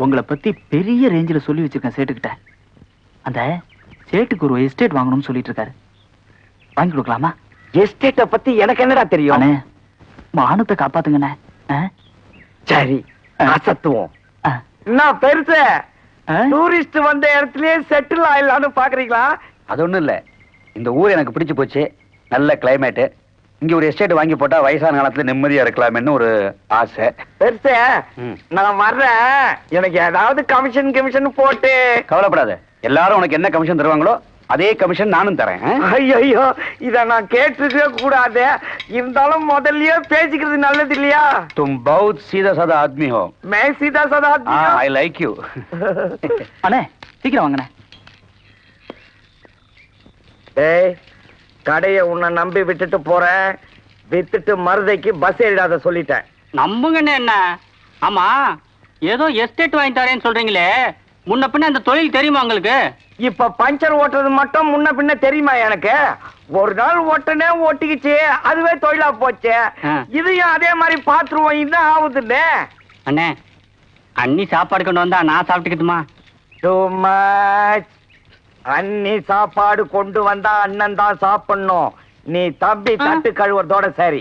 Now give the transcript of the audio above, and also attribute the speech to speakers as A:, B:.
A: உங்களை பத்தி பெரிய ரேஞ்சில் சொல்லி வச்சிருக்கேன் சேட்டுக்கிட்ட. அந்த சேட்டுக்கு ஒரு எஸ்டேட் வாங்கணும்னு சொல்லிட்டு இருக்காரு. வாங்கி கொடுக்கலாமா?
B: எஸ்டேட்டை பத்தி எனக்கு என்னடா தெரியும்?
A: மானத்தை காப்பாத்துங்கண்ணே.
B: சரி, அசத்துவோம். நான் பெருசு டூரிஸ்ட் வந்த இடத்துலயே செட்டில் ஆயிடலான்னு பாக்குறீங்களா? அது ஒண்ணும் இல்ல, இந்த ஊர் எனக்கு பிடிச்சு போச்சு. நல்ல கிளைமேட். இங்க ஒரு எஸ்டேட் வாங்கி போட்டா வயசான காலத்துல நிம்மதியா இருக்கலாம்னு ஒரு ஆசை. பெருசு நான் வர்றேன். எனக்கு ஏதாவது கமிஷன் போட்டு. கவலைப்படாத, எல்லாரும் உனக்கு என்ன கமிஷன் தருவாங்களோ அதே கமிஷன் நானும் தரேன். ஐயோ, இத நான் கேட்டுக்கவே கூடாது. இருந்தாலும் முதல்லயே பேசிக்கிறது நல்லது இல்லையா? तुम बहुत सीधा साधा आदमी हो. मैं सीधा साधा आदमी हूं. I like you.
A: அண்ணே சீக்கிரம் வாங்கண்ணே.
B: ஏய், கடையை உன்னை நம்பி விட்டுட்டு போறேன். வித்துட்டு மருதைக்கு பஸ் ஏறிடாத சொல்லிட்டேன்.
C: நம்புங்கண்ணே. என்ன ஆமா, ஏதோ எஸ்டேட் வாங்கி தரேன்னு சொல்றீங்களே, முன்ன பின்ன அந்த தொழில் தெரியுமா உங்களுக்கு?
B: இப்ப பஞ்சர் ஓட்டுறது மட்டும் முன்ன பின்ன தெரியுமா எனக்கு? ஒரு நாள் ஓட்டனே ஓட்டிக்கிச்சு, அதுவே தொழிலா போச்சு. இதையும் அதே மாதிரி பாத்துருவோம். இதுதான் ஆகுதுன்னு.
C: அண்ணே, அண்ணி சாப்பாடு கொண்டு வந்தா நான் சாப்பிட்டுக்கிட்டுமா?
B: Too much. அண்ணி சாப்பாடு கொண்டு வந்தா அண்ணன் தான் சாப்பிடணும். நீ தம்பி தட்டு கழுவுறதோட சரி.